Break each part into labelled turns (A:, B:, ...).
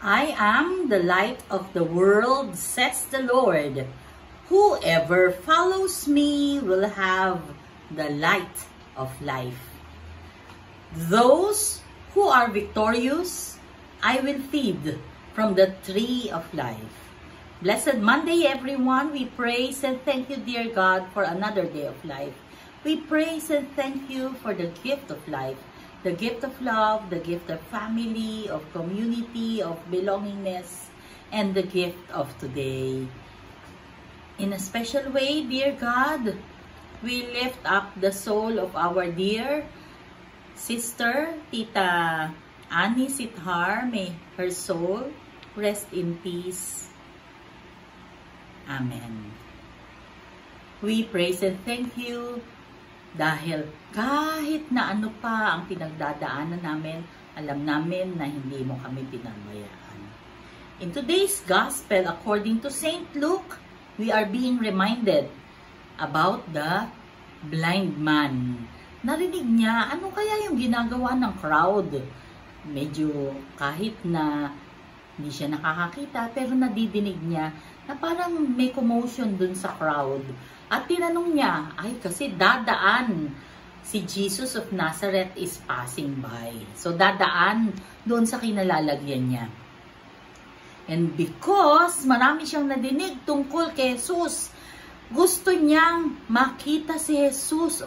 A: I am the light of the world, says the Lord. Whoever follows me will have the light of life. Those who are victorious, I will feed from the tree of life. Blessed Monday, everyone. We praise and thank you, dear God, for another day of life. We praise and thank you for the gift of life, the gift of love, the gift of family, of community, of belongingness, and the gift of today. In a special way, dear God, we lift up the soul of our dear sister, Tita Annie Sithar. May her soul rest in peace. Amen. We praise and thank you dahil kahit na ano pa ang pinagdadaanan namin, alam namin na hindi mo kami pinabayaan. In today's gospel, according to Saint Luke, we are being reminded about the blind man. Narinig niya, ano kaya yung ginagawa ng crowd? Medyo kahit na hindi siya nakakakita, pero nadidinig niya na parang may commotion dun sa crowd. At tinanong niya, ay kasi dadaan si Jesus of Nazareth is passing by. So dadaan doon sa kinalalagyan niya. And because marami siyang nadinig tungkol kay Jesus, gusto niyang makita si Jesus.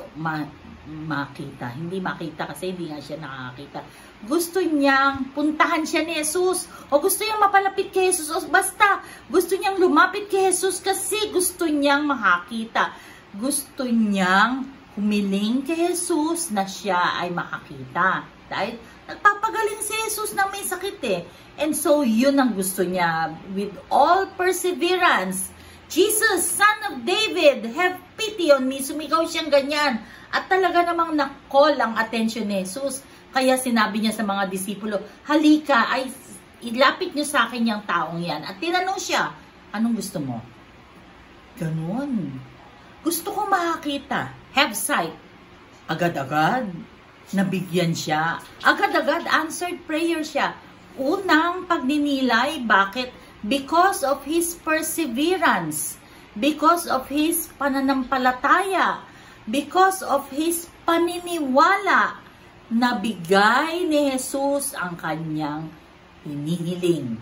A: Hindi makita kasi hindi nga siya nakakita. Gusto niyang puntahan siya ni Jesus, o gusto niyang mapalapit kay Jesus, o basta gusto niyang lumapit kay Jesus kasi gusto niyang makakita. Gusto niyang humiling kay Jesus na siya ay makakita. Dahil nagpapagaling si Jesus na may sakit eh. And so yun ang gusto niya. With all perseverance, Jesus, Son of David, have pity on me. Sumigaw siyang ganyan. At talaga namang na-call ang attention ni Jesus. Kaya sinabi niya sa mga disipulo, halika, ay ilapit niyo sa akin yung taong yan. At tinanong siya, anong gusto mo? Ganon. Gusto ko makakita. Have sight. Agad-agad, nabigyan siya. Agad-agad, answered prayer siya. Unang pagninilay, bakit? Because of his perseverance. Because of his pananampalataya. Because of his paniniwala na bigay ni Jesus ang kanyang hinihiling.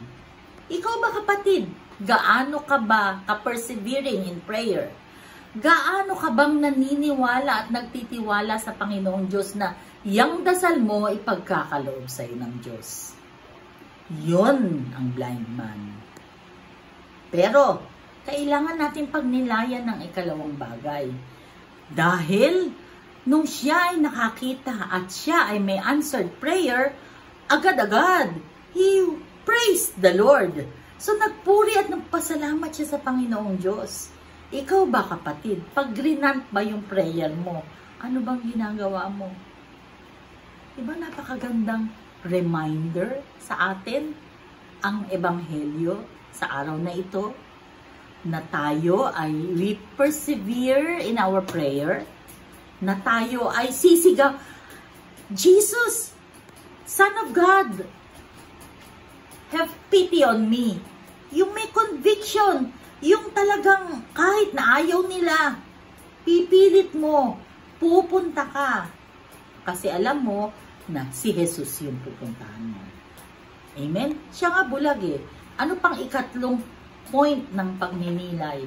A: Ikaw ba kapatid, gaano ka ba ka-persevering in prayer? Gaano ka bang naniniwala at nagtitiwala sa Panginoong Diyos na yang dasal mo ipagkakaloob sa iyo ng Diyos? Yon ang blind man. Pero, kailangan natin pagnilayan ng ikalawang bagay. Dahil, nung siya ay nakakita at siya ay may answered prayer, agad-agad, he praised the Lord. So, nagpuri at nagpasalamat siya sa Panginoong Diyos. Ikaw ba kapatid, pag grinant ba yung prayer mo, ano bang ginagawa mo? Diba napakagandang reminder sa atin ang Ebanghelyo sa araw na ito? Na tayo ay we persevere in our prayer, na tayo ay sisigaw, Jesus, Son of God, have pity on me. Yung may conviction, yung talagang kahit na ayaw nila, pipilit mo, pupunta ka. Kasi alam mo na si Jesus yung pupuntahan mo. Amen? Siya nga bulag eh. Ano pang ikatlong point ng pagninilay?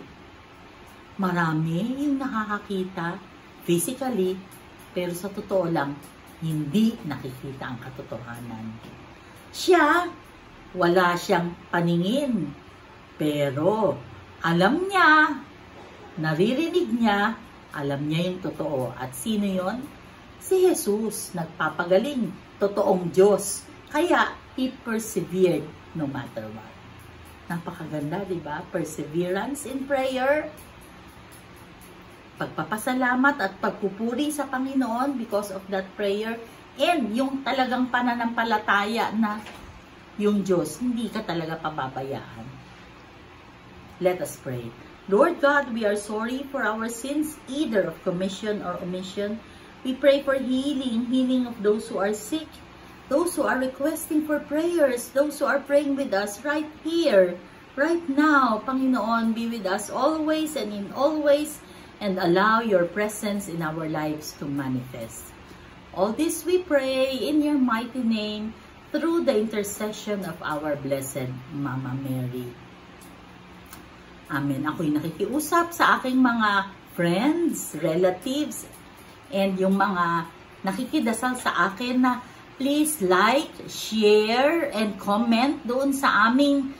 A: Marami yung nakakakita physically, pero sa totoo lang, hindi nakikita ang katotohanan. Siya, wala siyang paningin, pero alam niya, naririnig niya, alam niya yung totoo. At sino yon? Si Jesus, nagpapagaling, totoong Diyos. Kaya, he persevered no matter what. Napakaganda, di ba? Perseverance in prayer, pagpapasalamat at pagpupuri sa Panginoon because of that prayer, and yung talagang pananampalataya na yung Diyos, hindi ka talaga pababayaan. Let us pray. Lord God, we are sorry for our sins, either of commission or omission. We pray for healing of those who are sick, those who are requesting for prayers, those who are praying with us right here, right now. Panginoon, be with us always and in all ways, and allow your presence in our lives to manifest. All this we pray in your mighty name, through the intercession of our Blessed Mama Mary. Amen. Ako'y nakikiusap sa aking mga friends, relatives, and yung mga nakikidasal sa akin na please like, share, and comment doon sa aming,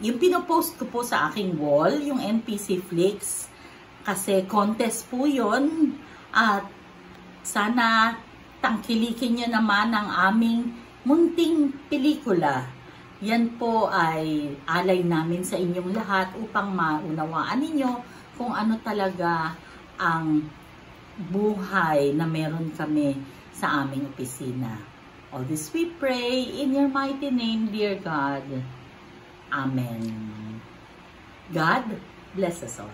A: yung pinopost ko po sa aking wall, yung NPC Flix, kasi contest po yun, at sana tangkilikin nyo naman ang aming munting pelikula. Yan po ay alay namin sa inyong lahat upang maunawaan ninyo kung ano talaga ang buhay na meron kami sa aming opisina. All this we pray in your mighty name, dear God. Amen. God bless us all.